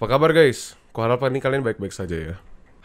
Apa kabar guys? Kuharap nih kalian baik-baik saja ya.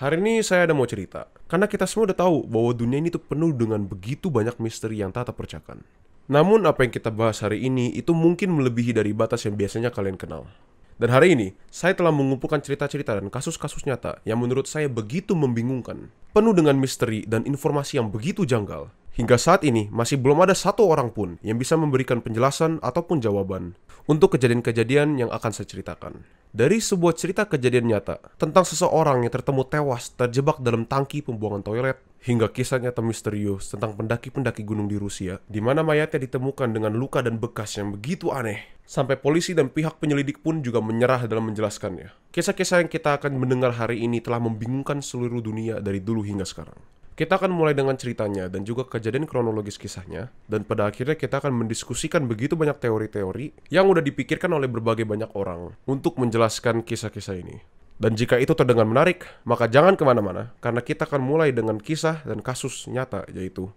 Hari ini saya ada mau cerita. Karena kita semua udah tahu bahwa dunia ini tuh penuh dengan begitu banyak misteri yang tak terpecahkan. Namun apa yang kita bahas hari ini itu mungkin melebihi dari batas yang biasanya kalian kenal. Dan hari ini, saya telah mengumpulkan cerita-cerita dan kasus-kasus nyata yang menurut saya begitu membingungkan. Penuh dengan misteri dan informasi yang begitu janggal. Hingga saat ini, masih belum ada satu orang pun yang bisa memberikan penjelasan ataupun jawaban untuk kejadian-kejadian yang akan saya ceritakan. Dari sebuah cerita kejadian nyata tentang seseorang yang tertemu tewas terjebak dalam tangki pembuangan toilet, hingga kisah nyata misterius tentang pendaki-pendaki gunung di Rusia, di mana mayatnya ditemukan dengan luka dan bekas yang begitu aneh, sampai polisi dan pihak penyelidik pun juga menyerah dalam menjelaskannya. Kisah-kisah yang kita akan mendengar hari ini telah membingungkan seluruh dunia dari dulu hingga sekarang. Kita akan mulai dengan ceritanya dan juga kejadian kronologis kisahnya, dan pada akhirnya kita akan mendiskusikan begitu banyak teori-teori yang udah dipikirkan oleh berbagai banyak orang untuk menjelaskan kisah-kisah ini. Dan jika itu terdengar menarik, maka jangan kemana-mana, karena kita akan mulai dengan kisah dan kasus nyata, yaitu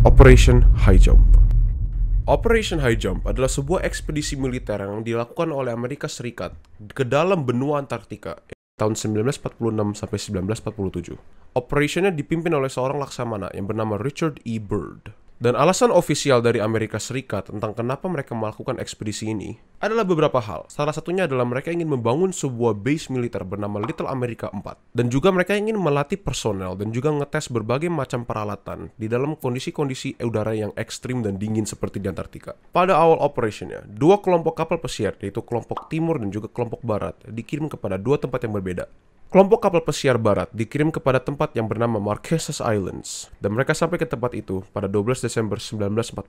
Operation High Jump. Operation High Jump adalah sebuah ekspedisi militer yang dilakukan oleh Amerika Serikat ke dalam benua Antartika tahun 1946 sampai 1947. Operationnya dipimpin oleh seorang laksamana yang bernama Richard E. Byrd. Dan alasan ofisial dari Amerika Serikat tentang kenapa mereka melakukan ekspedisi ini adalah beberapa hal. Salah satunya adalah mereka ingin membangun sebuah base militer bernama Little America 4. Dan juga mereka ingin melatih personel dan juga ngetes berbagai macam peralatan di dalam kondisi-kondisi udara yang ekstrim dan dingin seperti di Antartika. Pada awal operationnya, dua kelompok kapal pesiar, yaitu kelompok timur dan juga kelompok barat, dikirim kepada dua tempat yang berbeda. Kelompok kapal pesiar barat dikirim kepada tempat yang bernama Marquesas Islands, dan mereka sampai ke tempat itu pada 12 Desember 1946.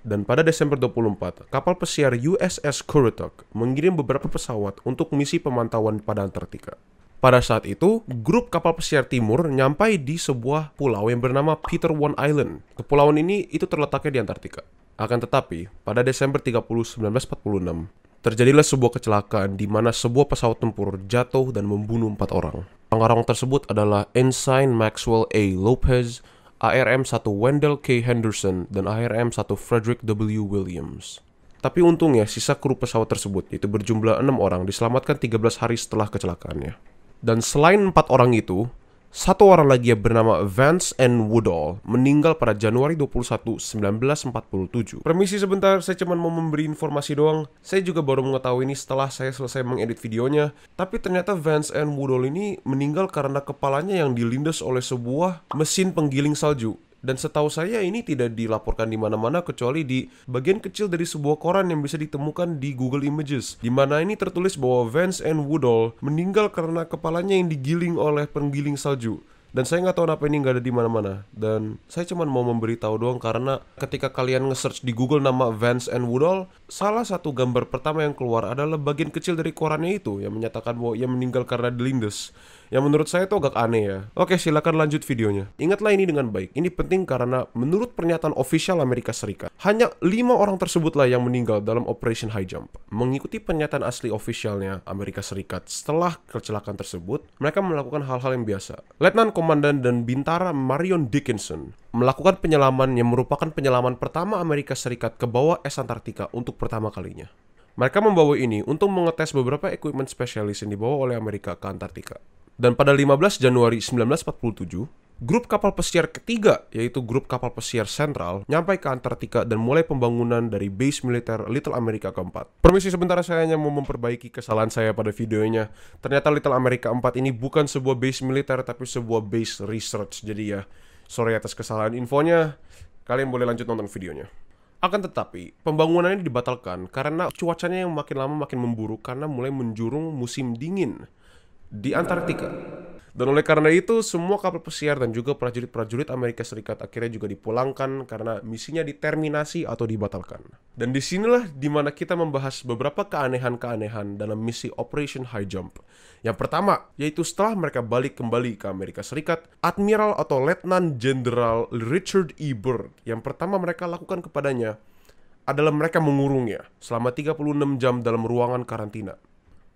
Dan pada Desember 24, kapal pesiar USS Currituck mengirim beberapa pesawat untuk misi pemantauan pada Antartika. Pada saat itu, grup kapal pesiar timur nyampai di sebuah pulau yang bernama Peter One Island. Kepulauan ini itu terletaknya di Antartika. Akan tetapi, pada Desember 30, 1946, terjadilah sebuah kecelakaan di mana sebuah pesawat tempur jatuh dan membunuh 4 orang. Orang-orang tersebut adalah Ensign Maxwell A. Lopez, ARM-1 Wendell K. Henderson, dan ARM-1 Frederick W. Williams. Tapi untungnya sisa kru pesawat tersebut, yaitu berjumlah 6 orang, diselamatkan 13 hari setelah kecelakaannya. Dan selain 4 orang itu, satu orang lagi yang bernama Vance N. Woodall meninggal pada Januari 21, 1947. Permisi sebentar, saya cuma mau memberi informasi doang. Saya juga baru mengetahui ini setelah saya selesai mengedit videonya. Tapi ternyata Vance N. Woodall ini meninggal karena kepalanya yang dilindas oleh sebuah mesin penggiling salju. Dan setahu saya ini tidak dilaporkan di mana-mana kecuali di bagian kecil dari sebuah koran yang bisa ditemukan di Google Images, di mana ini tertulis bahwa Vance N. Woodall meninggal karena kepalanya yang digiling oleh penggiling salju. Dan saya nggak tahu kenapa ini nggak ada di mana-mana. Dan saya cuma mau memberitahu doang karena ketika kalian nge-search di Google nama Vance N. Woodall, salah satu gambar pertama yang keluar adalah bagian kecil dari korannya itu yang menyatakan bahwa ia meninggal karena dilindas. Yang menurut saya itu agak aneh ya. Oke, silakan lanjut videonya. Ingatlah ini dengan baik. Ini penting karena menurut pernyataan official Amerika Serikat, hanya 5 orang tersebutlah yang meninggal dalam Operation High Jump. Mengikuti pernyataan asli officialnya Amerika Serikat setelah kecelakaan tersebut, mereka melakukan hal-hal yang biasa. Letnan Komandan dan Bintara Marion Dickinson melakukan penyelaman yang merupakan penyelaman pertama Amerika Serikat ke bawah es Antartika untuk pertama kalinya. Mereka membawa ini untuk mengetes beberapa equipment spesialis yang dibawa oleh Amerika ke Antartika. Dan pada 15 Januari 1947, grup kapal pesiar ketiga, yaitu grup kapal pesiar sentral, nyampai ke Antartika dan mulai pembangunan dari base militer Little America keempat. Permisi sebentar, saya hanya mau memperbaiki kesalahan saya pada videonya. Ternyata Little America 4 ini bukan sebuah base militer, tapi sebuah base research. Jadi ya, sorry atas kesalahan infonya. Kalian boleh lanjut nonton videonya. Akan tetapi, pembangunannya dibatalkan karena cuacanya yang makin lama makin memburuk karena mulai menjurung musim dingin di Antartika. Dan oleh karena itu, semua kapal pesiar dan juga prajurit-prajurit Amerika Serikat akhirnya juga dipulangkan karena misinya diterminasi atau dibatalkan. Dan disinilah dimana kita membahas beberapa keanehan-keanehan dalam misi Operation High Jump. Yang pertama, yaitu setelah mereka balik kembali ke Amerika Serikat, Admiral atau Letnan Jenderal Richard E. Byrd, yang pertama mereka lakukan kepadanya adalah mereka mengurungnya selama 36 jam dalam ruangan karantina.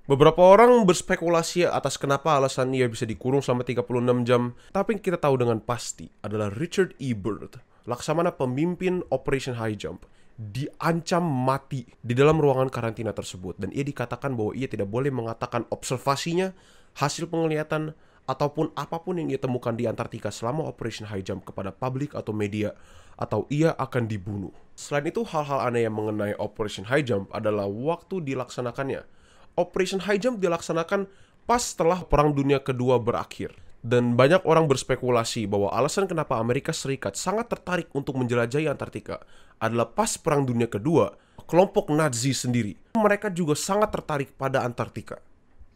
Beberapa orang berspekulasi atas kenapa alasan ia bisa dikurung selama 36 jam, tapi kita tahu dengan pasti adalah Richard E. Byrd, laksamana pemimpin Operation High Jump, diancam mati di dalam ruangan karantina tersebut. Dan ia dikatakan bahwa ia tidak boleh mengatakan observasinya, hasil penglihatan, ataupun apapun yang ia temukan di Antartika selama Operation High Jump kepada publik atau media, atau ia akan dibunuh. Selain itu, hal-hal aneh yang mengenai Operation High Jump adalah waktu dilaksanakannya. Operation High Jump dilaksanakan pas setelah Perang Dunia Kedua berakhir. Dan banyak orang berspekulasi bahwa alasan kenapa Amerika Serikat sangat tertarik untuk menjelajahi Antartika adalah pas Perang Dunia Kedua, kelompok Nazi sendiri, mereka juga sangat tertarik pada Antartika.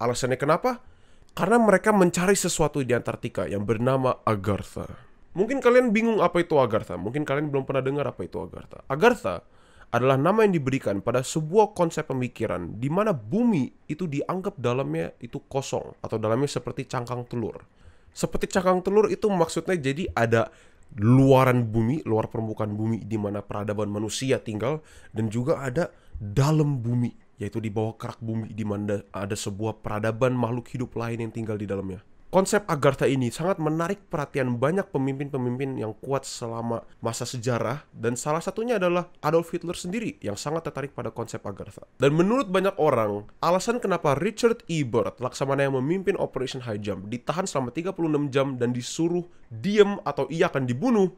Alasannya kenapa? Karena mereka mencari sesuatu di Antartika yang bernama Agartha. Mungkin kalian bingung apa itu Agartha. Mungkin kalian belum pernah dengar apa itu Agartha. Agartha adalah nama yang diberikan pada sebuah konsep pemikiran di mana bumi itu dianggap dalamnya itu kosong atau dalamnya seperti cangkang telur. Seperti cangkang telur itu maksudnya jadi ada luaran bumi, luar permukaan bumi di mana peradaban manusia tinggal, dan juga ada dalam bumi, yaitu di bawah kerak bumi di mana ada sebuah peradaban makhluk hidup lain yang tinggal di dalamnya. Konsep Agartha ini sangat menarik perhatian banyak pemimpin-pemimpin yang kuat selama masa sejarah, dan salah satunya adalah Adolf Hitler sendiri yang sangat tertarik pada konsep Agartha. Dan menurut banyak orang, alasan kenapa Richard E. Byrd, laksamana yang memimpin Operation High Jump, ditahan selama 36 jam dan disuruh diam atau ia akan dibunuh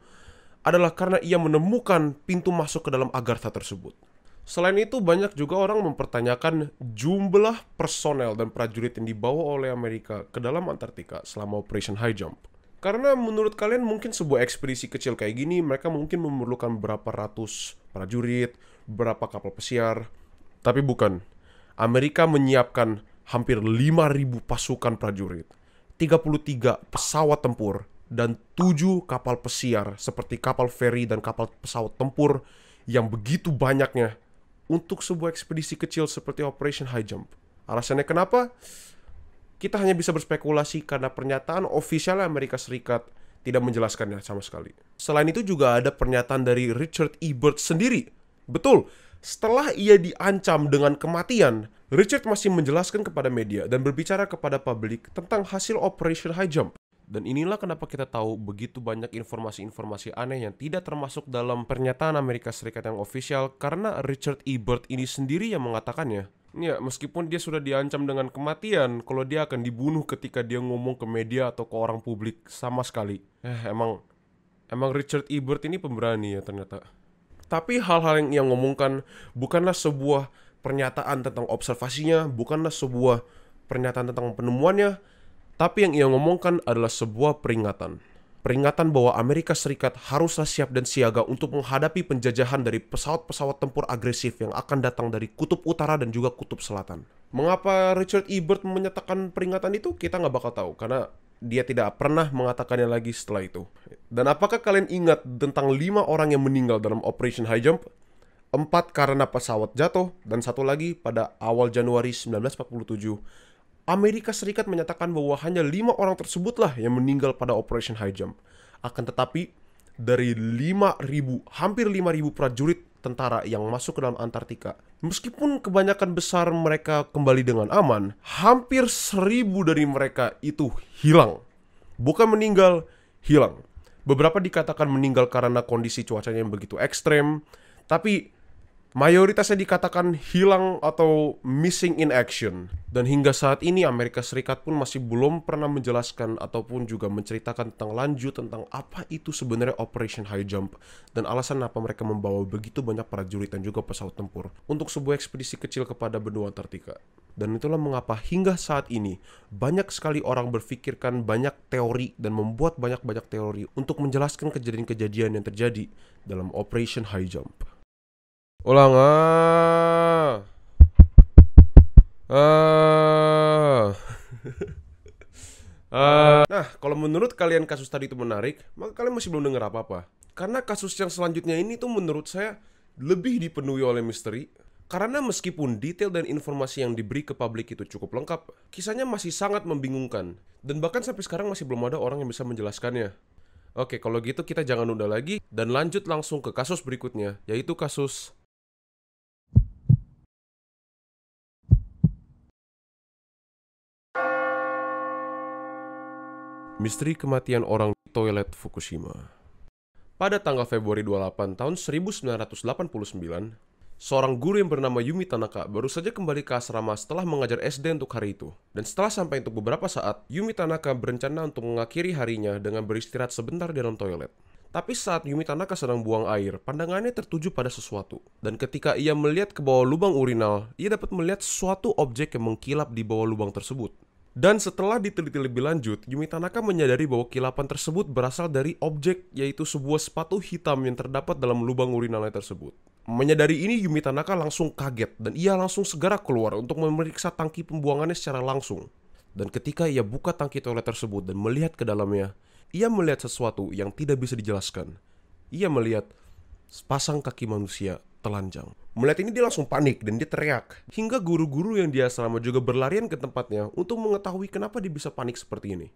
adalah karena ia menemukan pintu masuk ke dalam Agartha tersebut. Selain itu, banyak juga orang mempertanyakan jumlah personel dan prajurit yang dibawa oleh Amerika ke dalam Antartika selama Operation High Jump. Karena menurut kalian mungkin sebuah ekspedisi kecil kayak gini, mereka mungkin memerlukan berapa ratus prajurit, berapa kapal pesiar. Tapi bukan. Amerika menyiapkan hampir 5.000 pasukan prajurit, 33 pesawat tempur, dan 7 kapal pesiar seperti kapal feri dan kapal pesawat tempur yang begitu banyaknya untuk sebuah ekspedisi kecil seperti Operation High Jump. Alasannya kenapa? Kita hanya bisa berspekulasi karena pernyataan ofisial Amerika Serikat tidak menjelaskannya sama sekali. Selain itu juga ada pernyataan dari Richard E. Byrd sendiri. Betul, setelah ia diancam dengan kematian, Richard masih menjelaskan kepada media dan berbicara kepada publik tentang hasil Operation High Jump. Dan inilah kenapa kita tahu begitu banyak informasi-informasi aneh yang tidak termasuk dalam pernyataan Amerika Serikat yang ofisial, karena Richard E. Byrd ini sendiri yang mengatakannya. Ya, meskipun dia sudah diancam dengan kematian kalau dia akan dibunuh ketika dia ngomong ke media atau ke orang publik sama sekali. Emang Richard E. Byrd ini pemberani ya ternyata. Tapi hal-hal yang ia ngomongkan bukanlah sebuah pernyataan tentang observasinya, bukanlah sebuah pernyataan tentang penemuannya, tapi yang ia ngomongkan adalah sebuah peringatan. Peringatan bahwa Amerika Serikat haruslah siap dan siaga untuk menghadapi penjajahan dari pesawat-pesawat tempur agresif yang akan datang dari kutub utara dan juga kutub selatan. Mengapa Richard E. Byrd menyatakan peringatan itu? Kita nggak bakal tahu, karena dia tidak pernah mengatakannya lagi setelah itu. Dan apakah kalian ingat tentang 5 orang yang meninggal dalam Operation High Jump? 4 karena pesawat jatuh, dan 1 lagi pada awal Januari 1947. Amerika Serikat menyatakan bahwa hanya 5 orang tersebutlah yang meninggal pada Operation High Jump. Akan tetapi, dari 5.000, hampir 5.000 prajurit tentara yang masuk ke dalam Antartika, meskipun kebanyakan besar mereka kembali dengan aman, hampir 1.000 dari mereka itu hilang. Bukan meninggal, hilang. Beberapa dikatakan meninggal karena kondisi cuacanya yang begitu ekstrem, tapi mayoritasnya dikatakan hilang atau missing in action. Dan hingga saat ini Amerika Serikat pun masih belum pernah menjelaskan ataupun juga menceritakan tentang lanjut tentang apa itu sebenarnya Operation High Jump dan alasan apa mereka membawa begitu banyak prajurit dan juga pesawat tempur untuk sebuah ekspedisi kecil kepada benua Antartika. Dan itulah mengapa hingga saat ini banyak sekali orang berpikirkan banyak teori dan membuat banyak-banyak teori untuk menjelaskan kejadian-kejadian yang terjadi dalam Operation High Jump. Ulang Nah, kalau menurut kalian kasus tadi itu menarik, maka kalian masih belum dengar apa-apa. Karena kasus yang selanjutnya ini tuh menurut saya lebih dipenuhi oleh misteri. Karena meskipun detail dan informasi yang diberi ke publik itu cukup lengkap, kisahnya masih sangat membingungkan. Dan bahkan sampai sekarang masih belum ada orang yang bisa menjelaskannya. Oke, kalau gitu kita jangan nunda lagi dan lanjut langsung ke kasus berikutnya, yaitu kasus misteri kematian orang di toilet Fukushima. Pada tanggal Februari 28 tahun 1989, seorang guru yang bernama Yumi Tanaka baru saja kembali ke asrama setelah mengajar SD untuk hari itu. Dan setelah sampai untuk beberapa saat, Yumi Tanaka berencana untuk mengakhiri harinya dengan beristirahat sebentar di dalam toilet. Tapi saat Yumi Tanaka sedang buang air, pandangannya tertuju pada sesuatu. Dan ketika ia melihat ke bawah lubang urinal, ia dapat melihat suatu objek yang mengkilap di bawah lubang tersebut. Dan setelah diteliti lebih lanjut, Yumi Tanaka menyadari bahwa kilapan tersebut berasal dari objek, yaitu sebuah sepatu hitam yang terdapat dalam lubang urinalnya tersebut. Menyadari ini, Yumi Tanaka langsung kaget dan ia langsung segera keluar untuk memeriksa tangki pembuangannya secara langsung. Dan ketika ia buka tangki toilet tersebut dan melihat ke dalamnya, ia melihat sesuatu yang tidak bisa dijelaskan. Ia melihat sepasang kaki manusia telanjang. Melihat ini dia langsung panik dan dia teriak. Hingga guru-guru yang di asrama juga berlarian ke tempatnya untuk mengetahui kenapa dia bisa panik seperti ini.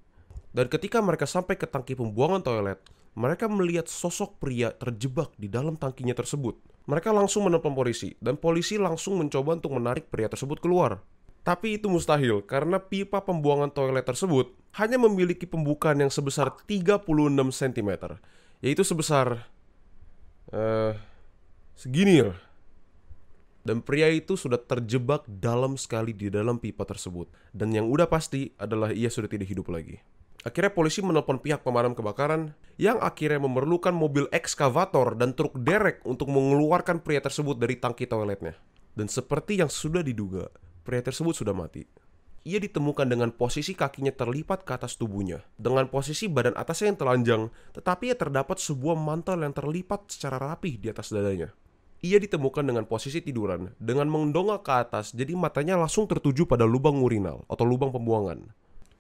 Dan ketika mereka sampai ke tangki pembuangan toilet, mereka melihat sosok pria terjebak di dalam tangkinya tersebut. Mereka langsung menelpon polisi dan polisi langsung mencoba untuk menarik pria tersebut keluar. Tapi itu mustahil karena pipa pembuangan toilet tersebut hanya memiliki pembukaan yang sebesar 36 cm, yaitu sebesar segini lah. Dan pria itu sudah terjebak dalam sekali di dalam pipa tersebut. Dan yang udah pasti adalah ia sudah tidak hidup lagi. Akhirnya polisi menelpon pihak pemadam kebakaran yang akhirnya memerlukan mobil ekskavator dan truk derek untuk mengeluarkan pria tersebut dari tangki toiletnya. Dan seperti yang sudah diduga, pria tersebut sudah mati. Ia ditemukan dengan posisi kakinya terlipat ke atas tubuhnya, dengan posisi badan atasnya yang telanjang, tetapi ia terdapat sebuah mantel yang terlipat secara rapih di atas dadanya. Ia ditemukan dengan posisi tiduran, dengan mendongak ke atas, jadi matanya langsung tertuju pada lubang urinal atau lubang pembuangan.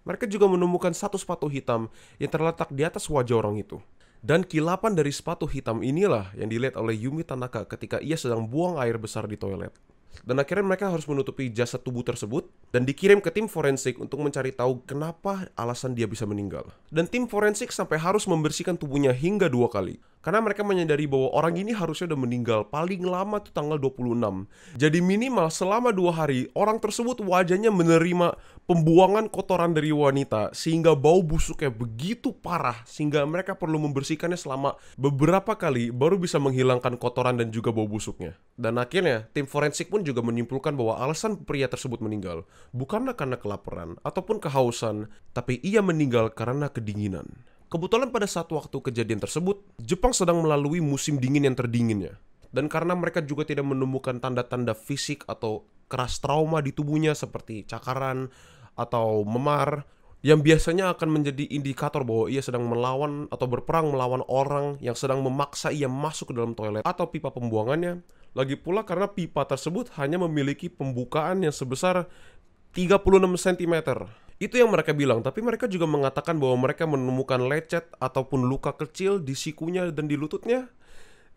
Mereka juga menemukan satu sepatu hitam yang terletak di atas wajah orang itu. Dan kilapan dari sepatu hitam inilah yang dilihat oleh Yumi Tanaka ketika ia sedang buang air besar di toilet. Dan akhirnya mereka harus menutupi jasad tubuh tersebut dan dikirim ke tim forensik untuk mencari tahu kenapa alasan dia bisa meninggal. Dan tim forensik sampai harus membersihkan tubuhnya hingga 2 kali. Karena mereka menyadari bahwa orang ini harusnya udah meninggal paling lama tuh tanggal 26. Jadi minimal selama 2 hari orang tersebut wajahnya menerima pembuangan kotoran dari wanita, sehingga bau busuknya begitu parah sehingga mereka perlu membersihkannya selama beberapa kali baru bisa menghilangkan kotoran dan juga bau busuknya. Dan akhirnya tim forensik pun juga menyimpulkan bahwa alasan pria tersebut meninggal bukanlah karena kelaparan ataupun kehausan, tapi ia meninggal karena kedinginan. Kebetulan pada saat waktu kejadian tersebut, Jepang sedang melalui musim dingin yang terdinginnya. Dan karena mereka juga tidak menemukan tanda-tanda fisik atau keras trauma di tubuhnya seperti cakaran atau memar, yang biasanya akan menjadi indikator bahwa ia sedang melawan atau berperang melawan orang yang sedang memaksa ia masuk ke dalam toilet atau pipa pembuangannya. Lagi pula karena pipa tersebut hanya memiliki pembukaan yang sebesar 36 cm. Itu yang mereka bilang, tapi mereka juga mengatakan bahwa mereka menemukan lecet ataupun luka kecil di sikunya dan di lututnya.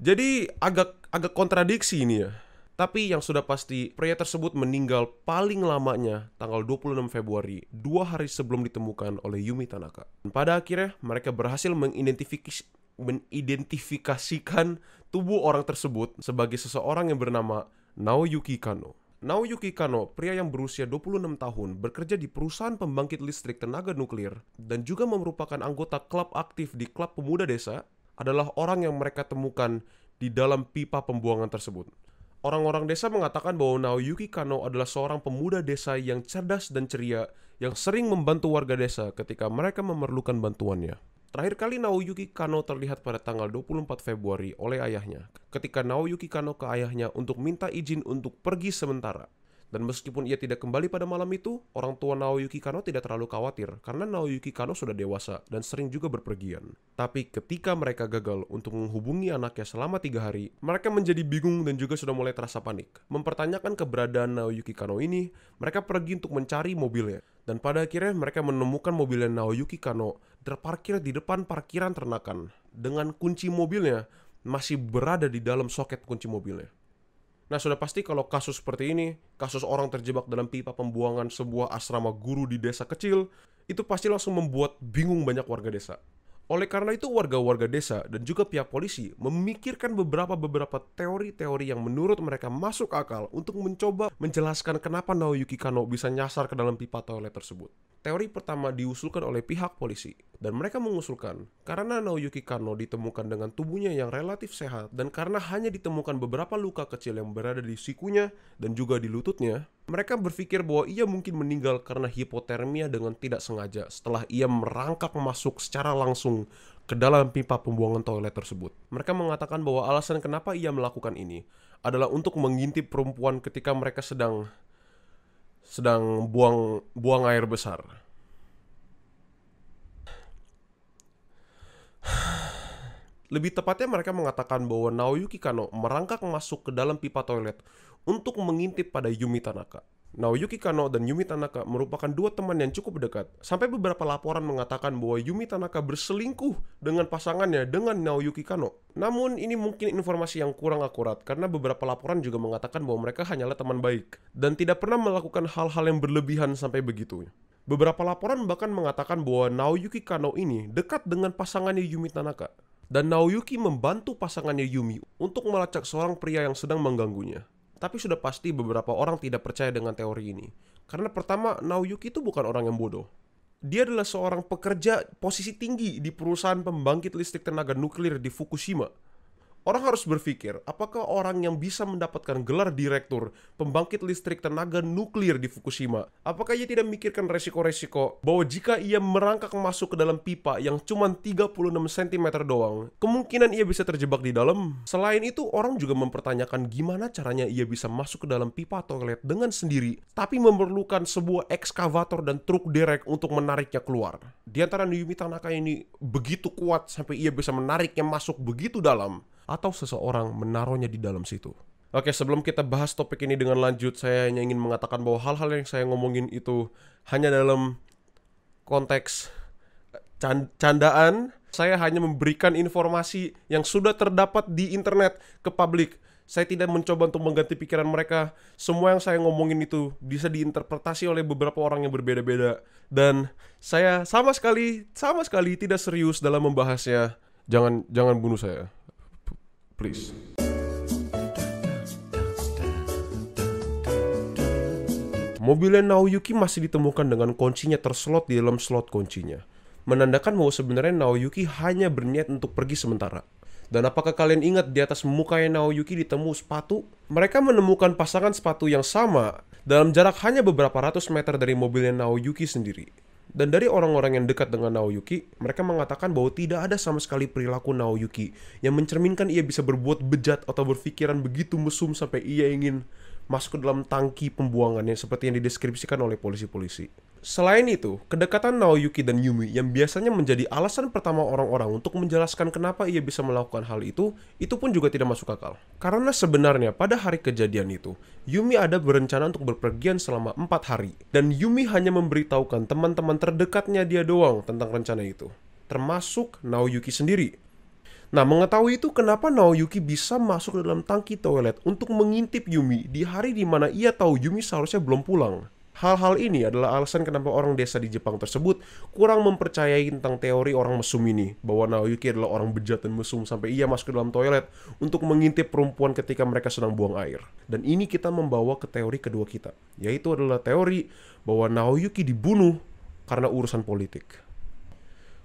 Jadi agak kontradiksi ini ya. Tapi yang sudah pasti, pria tersebut meninggal paling lamanya tanggal 26 Februari, 2 hari sebelum ditemukan oleh Yumi Tanaka. Dan pada akhirnya, mereka berhasil mengidentifikasikan tubuh orang tersebut sebagai seseorang yang bernama Naoyuki Kanno. Naoyuki Kanno, pria yang berusia 26 tahun, bekerja di perusahaan pembangkit listrik tenaga nuklir dan juga merupakan anggota klub aktif di klub pemuda desa, adalah orang yang mereka temukan di dalam pipa pembuangan tersebut. Orang-orang desa mengatakan bahwa Naoyuki Kanno adalah seorang pemuda desa yang cerdas dan ceria yang sering membantu warga desa ketika mereka memerlukan bantuannya. Terakhir kali Naoyuki Kanno terlihat pada tanggal 24 Februari oleh ayahnya, ketika Naoyuki Kanno ke ayahnya untuk minta izin untuk pergi sementara. Dan meskipun ia tidak kembali pada malam itu, orang tua Naoyuki Kanno tidak terlalu khawatir karena Naoyuki Kanno sudah dewasa dan sering juga berpergian. Tapi ketika mereka gagal untuk menghubungi anaknya selama 3 hari, mereka menjadi bingung dan juga sudah mulai terasa panik. Mempertanyakan keberadaan Naoyuki Kanno ini, mereka pergi untuk mencari mobilnya. Dan pada akhirnya mereka menemukan mobilnya Naoyuki Kanno terparkir di depan parkiran ternakan dengan kunci mobilnya masih berada di dalam soket kunci mobilnya. Nah, sudah pasti kalau kasus seperti ini, kasus orang terjebak dalam pipa pembuangan sebuah asrama guru di desa kecil, itu pasti langsung membuat bingung banyak warga desa. Oleh karena itu warga-warga desa dan juga pihak polisi memikirkan beberapa teori-teori yang menurut mereka masuk akal untuk mencoba menjelaskan kenapa Naoyuki Kanno bisa nyasar ke dalam pipa toilet tersebut. Teori pertama diusulkan oleh pihak polisi, dan mereka mengusulkan karena Naoyuki Kanno ditemukan dengan tubuhnya yang relatif sehat dan karena hanya ditemukan beberapa luka kecil yang berada di sikunya dan juga di lututnya, mereka berpikir bahwa ia mungkin meninggal karena hipotermia dengan tidak sengaja setelah ia merangkak masuk secara langsung ke dalam pipa pembuangan toilet tersebut. Mereka mengatakan bahwa alasan kenapa ia melakukan ini adalah untuk mengintip perempuan ketika mereka sedang buang air besar. Lebih tepatnya mereka mengatakan bahwa Naoyuki Kanno merangkak masuk ke dalam pipa toilet untuk mengintip pada Yumi Tanaka. Naoyuki Kanno dan Yumi Tanaka merupakan dua teman yang cukup dekat, sampai beberapa laporan mengatakan bahwa Yumi Tanaka berselingkuh dengan pasangannya dengan Naoyuki Kanno. Namun ini mungkin informasi yang kurang akurat karena beberapa laporan juga mengatakan bahwa mereka hanyalah teman baik dan tidak pernah melakukan hal-hal yang berlebihan sampai begitu. Beberapa laporan bahkan mengatakan bahwa Naoyuki Kanno ini dekat dengan pasangannya Yumi Tanaka. Dan Naoyuki membantu pasangannya Yumi untuk melacak seorang pria yang sedang mengganggunya. Tapi sudah pasti beberapa orang tidak percaya dengan teori ini. Karena pertama, Naoyuki itu bukan orang yang bodoh. Dia adalah seorang pekerja posisi tinggi di perusahaan pembangkit listrik tenaga nuklir di Fukushima. Orang harus berpikir, apakah orang yang bisa mendapatkan gelar direktur pembangkit listrik tenaga nuklir di Fukushima, apakah ia tidak memikirkan resiko-resiko bahwa jika ia merangkak masuk ke dalam pipa yang cuma 36 cm doang, kemungkinan ia bisa terjebak di dalam? Selain itu, orang juga mempertanyakan gimana caranya ia bisa masuk ke dalam pipa toilet dengan sendiri, tapi memerlukan sebuah ekskavator dan truk derek untuk menariknya keluar. Di antara Yumi Tanaka ini begitu kuat sampai ia bisa menariknya masuk begitu dalam, atau seseorang menaruhnya di dalam situ. Oke, sebelum kita bahas topik ini dengan lanjut, saya hanya ingin mengatakan bahwa hal-hal yang saya ngomongin itu hanya dalam konteks candaan. Saya hanya memberikan informasi yang sudah terdapat di internet ke publik. Saya tidak mencoba untuk mengganti pikiran mereka. Semua yang saya ngomongin itu bisa diinterpretasi oleh beberapa orang yang berbeda-beda. Dan saya sama sekali tidak serius dalam membahasnya. Jangan bunuh saya. Please. Mobilnya Naoyuki masih ditemukan dengan kuncinya terslot di dalam slot kuncinya, menandakan bahwa sebenarnya Naoyuki hanya berniat untuk pergi sementara. Dan apakah kalian ingat di atas mukanya Naoyuki ditemu sepatu? Mereka menemukan pasangan sepatu yang sama dalam jarak hanya beberapa ratus meter dari mobilnya Naoyuki sendiri. Dan dari orang-orang yang dekat dengan Naoyuki, mereka mengatakan bahwa tidak ada sama sekali perilaku Naoyuki yang mencerminkan ia bisa berbuat bejat atau berpikiran begitu mesum sampai ia ingin masuk ke dalam tangki pembuangannya seperti yang dideskripsikan oleh polisi-polisi. Selain itu, kedekatan Naoyuki dan Yumi yang biasanya menjadi alasan pertama orang-orang untuk menjelaskan kenapa ia bisa melakukan hal itu pun juga tidak masuk akal. Karena sebenarnya pada hari kejadian itu, Yumi ada berencana untuk berpergian selama 4 hari. Dan Yumi hanya memberitahukan teman-teman terdekatnya dia doang tentang rencana itu, termasuk Naoyuki sendiri. Nah, mengetahui itu kenapa Naoyuki bisa masuk ke dalam tangki toilet untuk mengintip Yumi di hari di mana ia tahu Yumi seharusnya belum pulang. Hal-hal ini adalah alasan kenapa orang desa di Jepang tersebut kurang mempercayai tentang teori orang mesum ini, bahwa Naoyuki adalah orang bejat dan mesum sampai ia masuk ke dalam toilet untuk mengintip perempuan ketika mereka sedang buang air. Dan ini kita membawa ke teori kedua kita, yaitu adalah teori bahwa Naoyuki dibunuh karena urusan politik.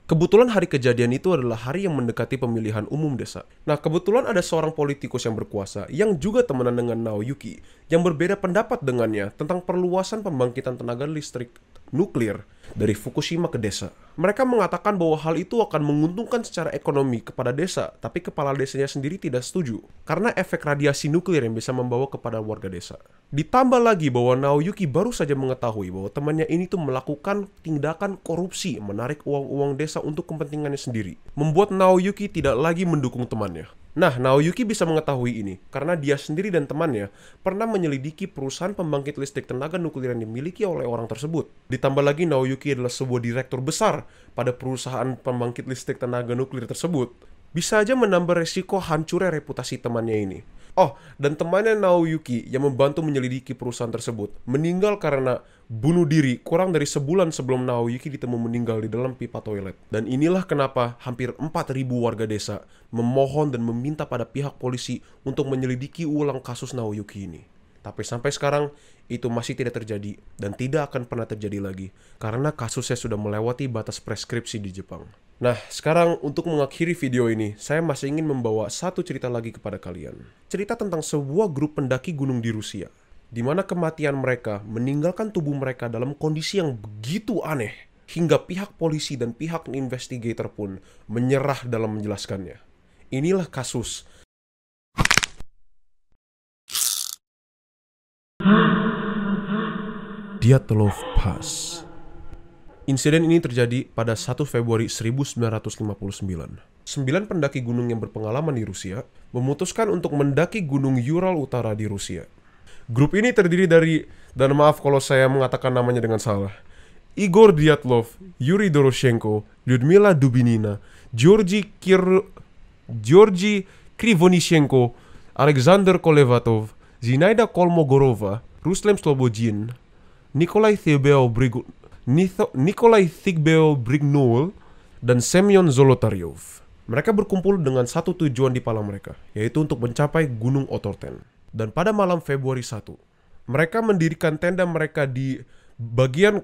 Kebetulan hari kejadian itu adalah hari yang mendekati pemilihan umum desa. Nah, kebetulan ada seorang politikus yang berkuasa yang juga temenan dengan Naoyuki yang berbeda pendapat dengannya tentang perluasan pembangkitan tenaga listrik nuklir dari Fukushima ke desa. Mereka mengatakan bahwa hal itu akan menguntungkan secara ekonomi kepada desa, tapi kepala desanya sendiri tidak setuju karena efek radiasi nuklir yang bisa membawa kepada warga desa. Ditambah lagi bahwa Naoyuki baru saja mengetahui bahwa temannya ini tuh melakukan tindakan korupsi, menarik uang-uang desa untuk kepentingannya sendiri, membuat Naoyuki tidak lagi mendukung temannya. Nah, Naoyuki bisa mengetahui ini karena dia sendiri dan temannya pernah menyelidiki perusahaan pembangkit listrik tenaga nuklir yang dimiliki oleh orang tersebut. Ditambah lagi Naoyuki adalah sebuah direktur besar pada perusahaan pembangkit listrik tenaga nuklir tersebut. Bisa aja menambah resiko hancurnya reputasi temannya ini. Oh, dan temannya Naoyuki yang membantu menyelidiki perusahaan tersebut meninggal karena bunuh diri kurang dari sebulan sebelum Naoyuki ditemu meninggal di dalam pipa toilet. Dan inilah kenapa hampir 4.000 warga desa memohon dan meminta pada pihak polisi untuk menyelidiki ulang kasus Naoyuki ini. Tapi sampai sekarang itu masih tidak terjadi dan tidak akan pernah terjadi lagi karena kasusnya sudah melewati batas preskripsi di Jepang. Nah, sekarang untuk mengakhiri video ini, saya masih ingin membawa satu cerita lagi kepada kalian. Cerita tentang sebuah grup pendaki gunung di Rusia, di mana kematian mereka meninggalkan tubuh mereka dalam kondisi yang begitu aneh, hingga pihak polisi dan pihak investigator pun menyerah dalam menjelaskannya. Inilah kasus Dyatlov Pass. Insiden ini terjadi pada 1 Februari 1959. 9 pendaki gunung yang berpengalaman di Rusia memutuskan untuk mendaki gunung Ural Utara di Rusia. Grup ini terdiri dari, dan maaf kalau saya mengatakan namanya dengan salah, Igor Dyatlov, Yuri Doroshenko, Lyudmila Dubinina, Georgi Krivonishenko, Alexander Kolevatov, Zinaida Kolmogorova, Rustem Slobodin, Nikolai Thigbeo-Brignol, dan Semyon Zolotaryov. Mereka berkumpul dengan satu tujuan di pala mereka, yaitu untuk mencapai Gunung Otorten. Dan pada malam Februari 1, mereka mendirikan tenda mereka di bagian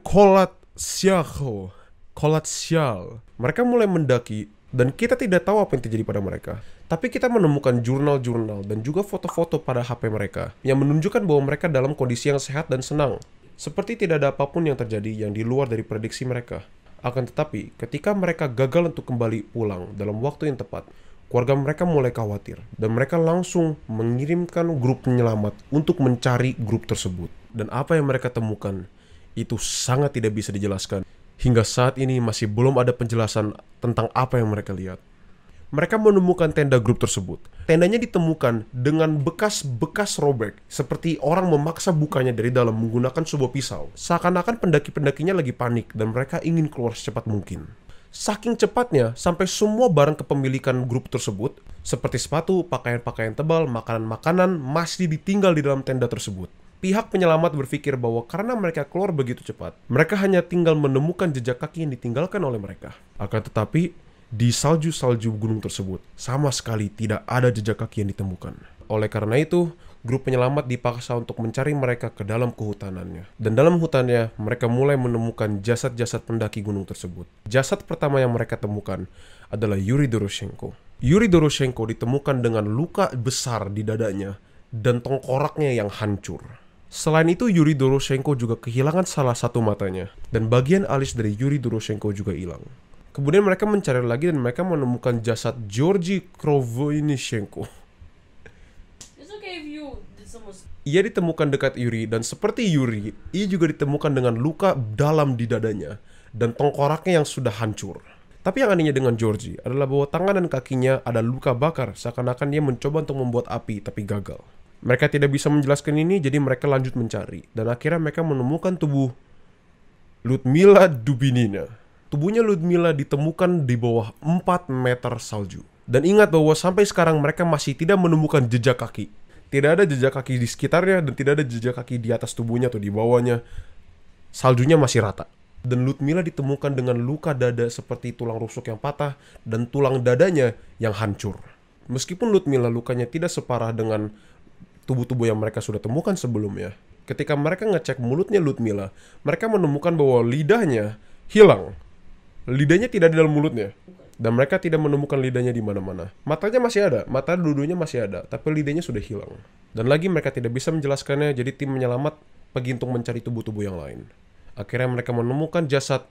Kolatsyal. Mereka mulai mendaki, dan kita tidak tahu apa yang terjadi pada mereka. Tapi kita menemukan jurnal-jurnal dan juga foto-foto pada HP mereka yang menunjukkan bahwa mereka dalam kondisi yang sehat dan senang. Seperti tidak ada apapun yang terjadi yang di luar dari prediksi mereka. Akan tetapi, ketika mereka gagal untuk kembali pulang dalam waktu yang tepat, keluarga mereka mulai khawatir. Dan mereka langsung mengirimkan grup penyelamat untuk mencari grup tersebut. Dan apa yang mereka temukan, itu sangat tidak bisa dijelaskan. Hingga saat ini masih belum ada penjelasan tentang apa yang mereka lihat. Mereka menemukan tenda grup tersebut. Tendanya ditemukan dengan bekas-bekas robek, seperti orang memaksa bukanya dari dalam menggunakan sebuah pisau. Seakan-akan pendaki-pendakinya lagi panik dan mereka ingin keluar secepat mungkin. Saking cepatnya, sampai semua barang kepemilikan grup tersebut, seperti sepatu, pakaian-pakaian tebal, makanan-makanan, masih ditinggal di dalam tenda tersebut. Pihak penyelamat berpikir bahwa karena mereka keluar begitu cepat, mereka hanya tinggal menemukan jejak kaki yang ditinggalkan oleh mereka. Akan tetapi, di salju-salju gunung tersebut, sama sekali tidak ada jejak kaki yang ditemukan. Oleh karena itu, grup penyelamat dipaksa untuk mencari mereka ke dalam kehutanannya. Dan dalam hutannya, mereka mulai menemukan jasad-jasad pendaki gunung tersebut. Jasad pertama yang mereka temukan adalah Yuri Doroshenko. Yuri Doroshenko ditemukan dengan luka besar di dadanya dan tengkoraknya yang hancur. Selain itu, Yuri Doroshenko juga kehilangan salah satu matanya, dan bagian alis dari Yuri Doroshenko juga hilang. Kemudian mereka mencari lagi dan mereka menemukan jasad Georgi Krivonishenko. Ia ditemukan dekat Yuri, dan seperti Yuri, ia juga ditemukan dengan luka dalam di dadanya dan tengkoraknya yang sudah hancur. Tapi yang anehnya dengan Georgi adalah bahwa tangan dan kakinya ada luka bakar, seakan-akan dia mencoba untuk membuat api tapi gagal. Mereka tidak bisa menjelaskan ini, jadi mereka lanjut mencari, dan akhirnya mereka menemukan tubuh Lyudmila Dubinina. Tubuhnya Lyudmila ditemukan di bawah 4 meter salju. Dan ingat bahwa sampai sekarang mereka masih tidak menemukan jejak kaki. Tidak ada jejak kaki di sekitarnya dan tidak ada jejak kaki di atas tubuhnya atau di bawahnya. Saljunya masih rata. Dan Lyudmila ditemukan dengan luka dada seperti tulang rusuk yang patah dan tulang dadanya yang hancur. Meskipun Lyudmila lukanya tidak separah dengan tubuh-tubuh yang mereka sudah temukan sebelumnya, ketika mereka ngecek mulutnya Lyudmila, mereka menemukan bahwa lidahnya hilang. Lidahnya tidak di dalam mulutnya. Dan mereka tidak menemukan lidahnya di mana-mana. Matanya masih ada, mata dua-duanya masih ada, tapi lidahnya sudah hilang. Dan lagi mereka tidak bisa menjelaskannya, jadi tim penyelamat pergi untuk mencari tubuh-tubuh yang lain. Akhirnya mereka menemukan jasad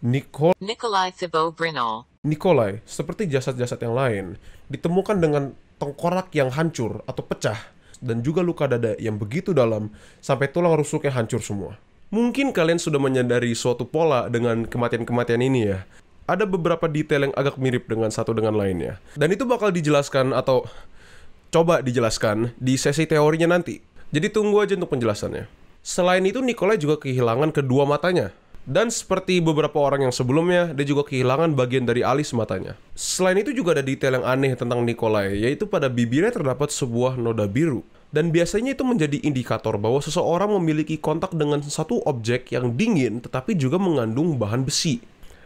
Nikolai Thigbeo-Brignol. Nikolai, seperti jasad-jasad yang lain, ditemukan dengan tengkorak yang hancur atau pecah, dan juga luka dada yang begitu dalam, sampai tulang rusuknya hancur semua. Mungkin kalian sudah menyadari suatu pola dengan kematian-kematian ini ya. Ada beberapa detail yang agak mirip dengan satu dengan lainnya. Dan itu bakal dijelaskan atau coba dijelaskan di sesi teorinya nanti. Jadi tunggu aja untuk penjelasannya. Selain itu, Nikolai juga kehilangan kedua matanya. Dan seperti beberapa orang yang sebelumnya, dia juga kehilangan bagian dari alis matanya. Selain itu juga ada detail yang aneh tentang Nikolai, yaitu pada bibirnya terdapat sebuah noda biru. Dan biasanya itu menjadi indikator bahwa seseorang memiliki kontak dengan satu objek yang dingin tetapi juga mengandung bahan besi.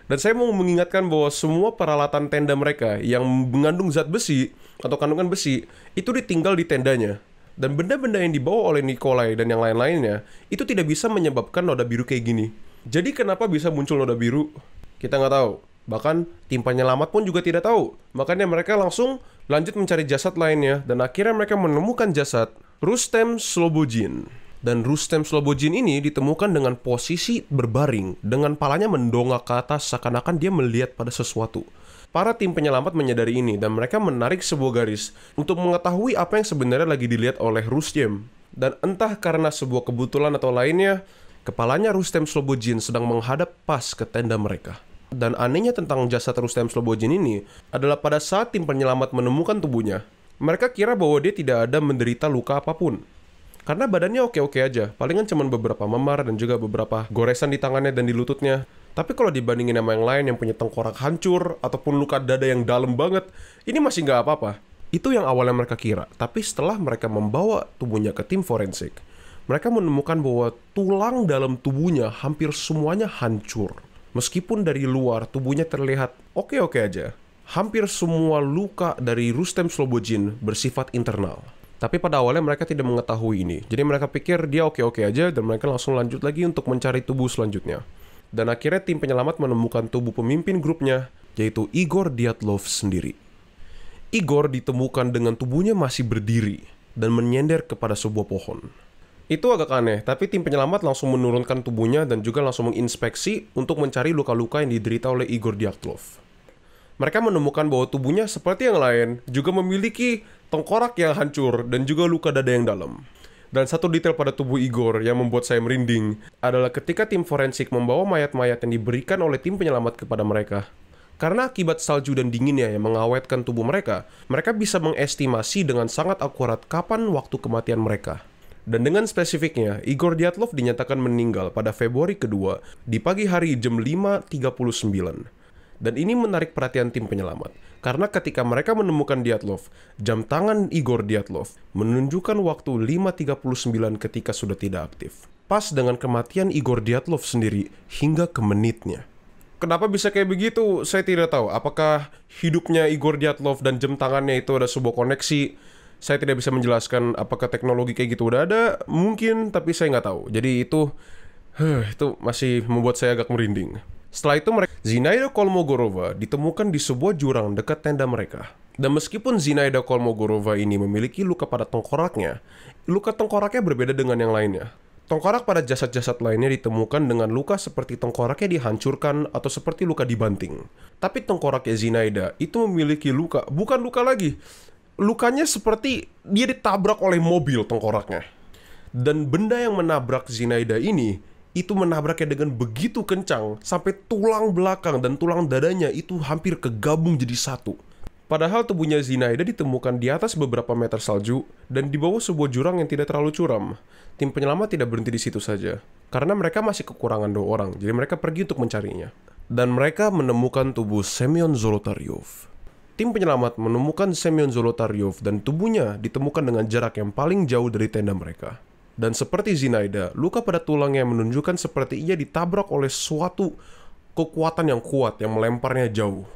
Dan saya mau mengingatkan bahwa semua peralatan tenda mereka yang mengandung zat besi atau kandungan besi itu ditinggal di tendanya. Dan benda-benda yang dibawa oleh Nikolai dan yang lain-lainnya itu tidak bisa menyebabkan noda biru kayak gini. Jadi kenapa bisa muncul noda biru? Kita nggak tahu. Bahkan tim penyelamat pun juga tidak tahu. Makanya mereka langsung lanjut mencari jasad lainnya. Dan akhirnya mereka menemukan jasad Rustem Slobodin. Dan Rustem Slobodin ini ditemukan dengan posisi berbaring, dengan palanya mendongak ke atas seakan-akan dia melihat pada sesuatu. Para tim penyelamat menyadari ini dan mereka menarik sebuah garis untuk mengetahui apa yang sebenarnya lagi dilihat oleh Rustem. Dan entah karena sebuah kebetulan atau lainnya, kepalanya Rustem Slobodin sedang menghadap pas ke tenda mereka. Dan anehnya tentang jasad Rustem Slobodin ini adalah pada saat tim penyelamat menemukan tubuhnya, mereka kira bahwa dia tidak ada menderita luka apapun. Karena badannya oke-oke aja, palingan cuma beberapa memar dan juga beberapa goresan di tangannya dan di lututnya. Tapi kalau dibandingin sama yang lain yang punya tengkorak hancur ataupun luka dada yang dalam banget, ini masih nggak apa-apa. Itu yang awalnya mereka kira. Tapi setelah mereka membawa tubuhnya ke tim forensik, mereka menemukan bahwa tulang dalam tubuhnya hampir semuanya hancur. Meskipun dari luar tubuhnya terlihat oke-oke aja, hampir semua luka dari Rustem Slobodin bersifat internal. Tapi pada awalnya mereka tidak mengetahui ini. Jadi mereka pikir dia oke-oke aja dan mereka langsung lanjut lagi untuk mencari tubuh selanjutnya. Dan akhirnya tim penyelamat menemukan tubuh pemimpin grupnya, yaitu Igor Dyatlov sendiri. Igor ditemukan dengan tubuhnya masih berdiri dan menyender kepada sebuah pohon. Itu agak aneh, tapi tim penyelamat langsung menurunkan tubuhnya dan juga langsung menginspeksi untuk mencari luka-luka yang diderita oleh Igor Dyatlov. Mereka menemukan bahwa tubuhnya seperti yang lain juga memiliki tengkorak yang hancur dan juga luka dada yang dalam. Dan satu detail pada tubuh Igor yang membuat saya merinding adalah ketika tim forensik membawa mayat-mayat yang diberikan oleh tim penyelamat kepada mereka. Karena akibat salju dan dinginnya yang mengawetkan tubuh mereka, mereka bisa mengestimasi dengan sangat akurat kapan waktu kematian mereka. Dan dengan spesifiknya, Igor Dyatlov dinyatakan meninggal pada Februari kedua di pagi hari jam 5.39. Dan ini menarik perhatian tim penyelamat, karena ketika mereka menemukan Dyatlov, jam tangan Igor Dyatlov menunjukkan waktu 5.39 ketika sudah tidak aktif. Pas dengan kematian Igor Dyatlov sendiri hingga ke menitnya. Kenapa bisa kayak begitu? Saya tidak tahu. Apakah hidupnya Igor Dyatlov dan jam tangannya itu ada sebuah koneksi? Saya tidak bisa menjelaskan apakah teknologi kayak gitu udah ada. Mungkin, tapi saya nggak tahu. Jadi itu masih membuat saya agak merinding. Setelah itu Zinaida Kolmogorova ditemukan di sebuah jurang dekat tenda mereka. Dan meskipun Zinaida Kolmogorova ini memiliki luka pada tengkoraknya, luka tengkoraknya berbeda dengan yang lainnya. Tengkorak pada jasad-jasad lainnya ditemukan dengan luka seperti tengkoraknya dihancurkan atau seperti luka dibanting. Tapi tengkoraknya Zinaida itu memiliki luka, bukan luka lagi. Lukanya seperti dia ditabrak oleh mobil tengkoraknya. Dan benda yang menabrak Zinaida ini itu menabraknya dengan begitu kencang sampai tulang belakang dan tulang dadanya itu hampir kegabung jadi satu. Padahal tubuhnya Zinaida ditemukan di atas beberapa meter salju dan di bawah sebuah jurang yang tidak terlalu curam. Tim penyelamat tidak berhenti di situ saja, karena mereka masih kekurangan 2 orang, jadi mereka pergi untuk mencarinya. Dan mereka menemukan tubuh Semyon Zolotaryov. Tim penyelamat menemukan Semyon Zolotaryov dan tubuhnya ditemukan dengan jarak yang paling jauh dari tenda mereka. Dan seperti Zinaida, luka pada tulangnya menunjukkan seperti ia ditabrak oleh suatu kekuatan yang kuat yang melemparnya jauh.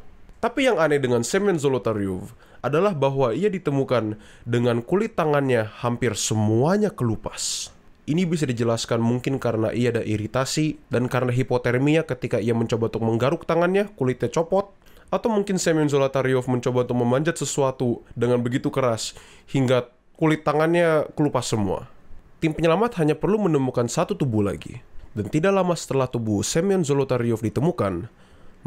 Tapi yang aneh dengan Semyon Zolotaryov adalah bahwa ia ditemukan dengan kulit tangannya hampir semuanya kelupas. Ini bisa dijelaskan mungkin karena ia ada iritasi dan karena hipotermia ketika ia mencoba untuk menggaruk tangannya, kulitnya copot. Atau mungkin Semyon Zolotaryov mencoba untuk memanjat sesuatu dengan begitu keras hingga kulit tangannya kelupas semua. Tim penyelamat hanya perlu menemukan satu tubuh lagi. Dan tidak lama setelah tubuh Semyon Zolotaryov ditemukan,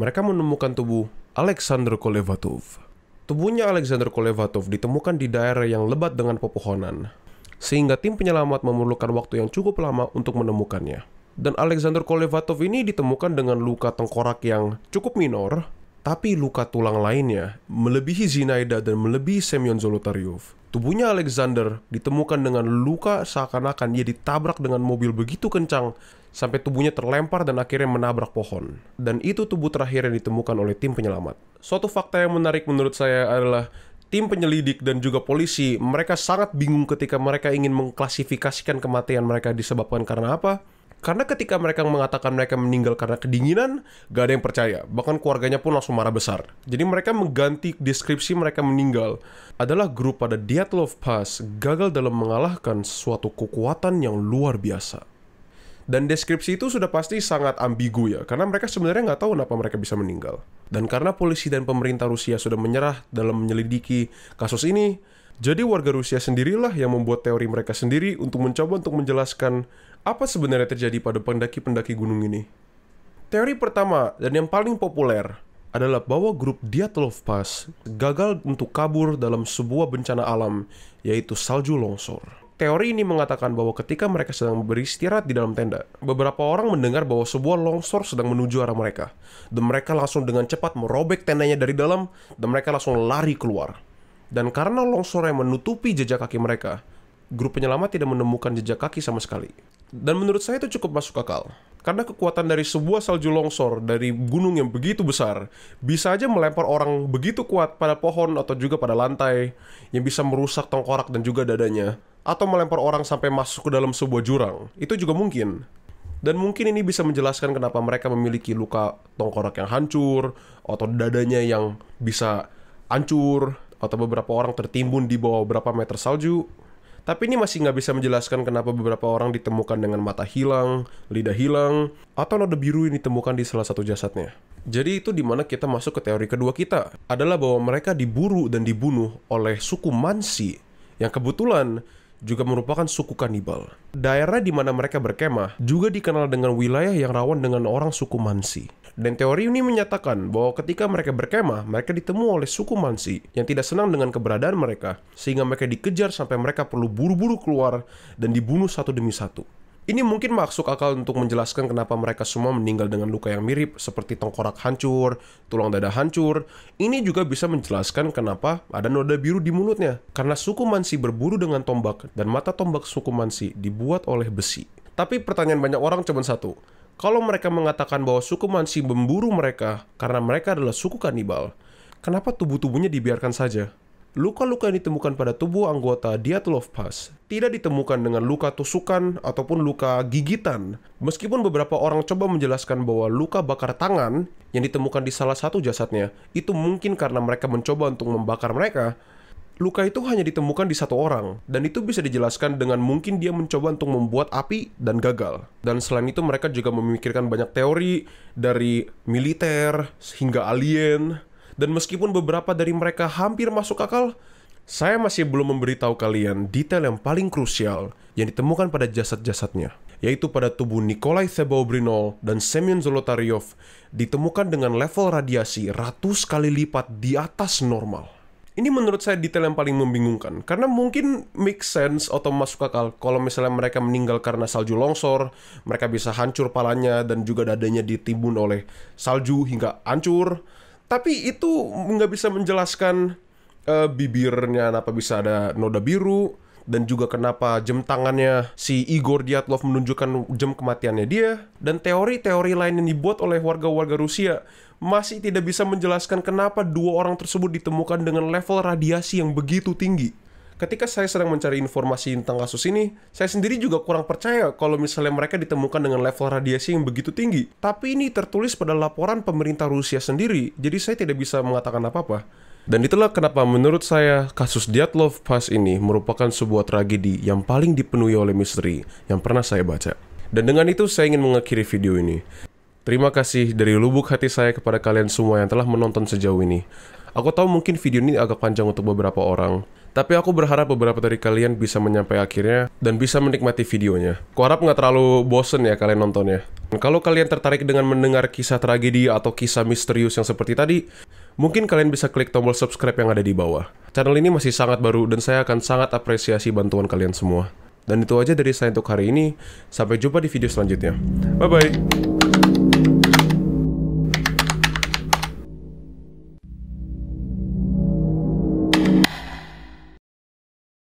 mereka menemukan tubuh Alexander Kolevatov. Tubuhnya Alexander Kolevatov ditemukan di daerah yang lebat dengan pepohonan, sehingga tim penyelamat memerlukan waktu yang cukup lama untuk menemukannya. Dan Alexander Kolevatov ini ditemukan dengan luka tengkorak yang cukup minor, tapi luka tulang lainnya melebihi Zinaida dan melebihi Semyon Zolotaryov. Tubuhnya Alexander ditemukan dengan luka seakan-akan ia ditabrak dengan mobil begitu kencang sampai tubuhnya terlempar dan akhirnya menabrak pohon. Dan itu tubuh terakhir yang ditemukan oleh tim penyelamat. Suatu fakta yang menarik menurut saya adalah tim penyelidik dan juga polisi, mereka sangat bingung ketika mereka ingin mengklasifikasikan kematian mereka disebabkan karena apa. Karena ketika mereka mengatakan mereka meninggal karena kedinginan, gak ada yang percaya. Bahkan keluarganya pun langsung marah besar. Jadi mereka mengganti deskripsi mereka meninggal adalah grup pada Dyatlov Pass gagal dalam mengalahkan suatu kekuatan yang luar biasa. Dan deskripsi itu sudah pasti sangat ambigu ya, karena mereka sebenarnya nggak tahu kenapa mereka bisa meninggal. Dan karena polisi dan pemerintah Rusia sudah menyerah dalam menyelidiki kasus ini, jadi warga Rusia sendirilah yang membuat teori mereka sendiri untuk mencoba untuk menjelaskan apa sebenarnya terjadi pada pendaki-pendaki gunung ini. Teori pertama dan yang paling populer adalah bahwa grup Dyatlov Pass gagal untuk kabur dalam sebuah bencana alam, yaitu salju longsor. Teori ini mengatakan bahwa ketika mereka sedang beristirahat di dalam tenda, beberapa orang mendengar bahwa sebuah longsor sedang menuju arah mereka. Dan mereka langsung dengan cepat merobek tendanya dari dalam, dan mereka langsung lari keluar. Dan karena longsor yang menutupi jejak kaki mereka, grup penyelamat tidak menemukan jejak kaki sama sekali. Dan menurut saya itu cukup masuk akal. Karena kekuatan dari sebuah salju longsor dari gunung yang begitu besar bisa aja melempar orang begitu kuat pada pohon atau juga pada lantai yang bisa merusak tengkorak dan juga dadanya, atau melempar orang sampai masuk ke dalam sebuah jurang. Itu juga mungkin. Dan mungkin ini bisa menjelaskan kenapa mereka memiliki luka tengkorak yang hancur, atau dadanya yang bisa hancur, atau beberapa orang tertimbun di bawah beberapa meter salju. Tapi ini masih nggak bisa menjelaskan kenapa beberapa orang ditemukan dengan mata hilang, lidah hilang, atau noda biru yang ditemukan di salah satu jasadnya. Jadi itu dimana kita masuk ke teori kedua kita, adalah bahwa mereka diburu dan dibunuh oleh suku Mansi, yang kebetulan juga merupakan suku kanibal. Daerah di mana mereka berkemah juga dikenal dengan wilayah yang rawan dengan orang suku Mansi. Dan teori ini menyatakan bahwa ketika mereka berkemah, mereka ditemui oleh suku Mansi yang tidak senang dengan keberadaan mereka, sehingga mereka dikejar sampai mereka perlu buru-buru keluar dan dibunuh satu demi satu. Ini mungkin masuk akal untuk menjelaskan kenapa mereka semua meninggal dengan luka yang mirip, seperti tengkorak hancur, tulang dada hancur. Ini juga bisa menjelaskan kenapa ada noda biru di mulutnya, karena suku Mansi berburu dengan tombak, dan mata tombak suku Mansi dibuat oleh besi. Tapi pertanyaan banyak orang cuma satu. Kalau mereka mengatakan bahwa suku Mansi memburu mereka karena mereka adalah suku kanibal, kenapa tubuh-tubuhnya dibiarkan saja? Luka-luka yang ditemukan pada tubuh anggota Dyatlov Pass tidak ditemukan dengan luka tusukan ataupun luka gigitan. Meskipun beberapa orang coba menjelaskan bahwa luka bakar tangan yang ditemukan di salah satu jasadnya itu mungkin karena mereka mencoba untuk membakar mereka, luka itu hanya ditemukan di satu orang, dan itu bisa dijelaskan dengan mungkin dia mencoba untuk membuat api dan gagal. Dan selain itu mereka juga memikirkan banyak teori dari militer hingga alien. Dan meskipun beberapa dari mereka hampir masuk akal, saya masih belum memberitahu kalian detail yang paling krusial yang ditemukan pada jasad-jasadnya, yaitu pada tubuh Nikolai Thebobrinov dan Semyon Zolotaryov ditemukan dengan level radiasi ratus kali lipat di atas normal. Ini menurut saya detail yang paling membingungkan, karena mungkin make sense atau masuk akal kalau misalnya mereka meninggal karena salju longsor, mereka bisa hancur palanya dan juga dadanya ditimbun oleh salju hingga hancur. Tapi itu nggak bisa menjelaskan bibirnya kenapa bisa ada noda biru, dan juga kenapa jam tangannya si Igor Dyatlov menunjukkan jam kematiannya dia. Dan teori-teori lain yang dibuat oleh warga-warga Rusia masih tidak bisa menjelaskan kenapa dua orang tersebut ditemukan dengan level radiasi yang begitu tinggi. Ketika saya sedang mencari informasi tentang kasus ini, saya sendiri juga kurang percaya kalau misalnya mereka ditemukan dengan level radiasi yang begitu tinggi. Tapi ini tertulis pada laporan pemerintah Rusia sendiri, jadi saya tidak bisa mengatakan apa-apa. Dan itulah kenapa menurut saya kasus Dyatlov Pass ini merupakan sebuah tragedi yang paling dipenuhi oleh misteri yang pernah saya baca. Dan dengan itu saya ingin mengakhiri video ini. Terima kasih dari lubuk hati saya kepada kalian semua yang telah menonton sejauh ini. Aku tahu mungkin video ini agak panjang untuk beberapa orang, tapi aku berharap beberapa dari kalian bisa menyampai akhirnya dan bisa menikmati videonya. Kuharap nggak terlalu bosen ya kalian nontonnya. Dan kalau kalian tertarik dengan mendengar kisah tragedi atau kisah misterius yang seperti tadi, mungkin kalian bisa klik tombol subscribe yang ada di bawah. Channel ini masih sangat baru dan saya akan sangat apresiasi bantuan kalian semua. Dan itu aja dari saya untuk hari ini. Sampai jumpa di video selanjutnya. Bye-bye.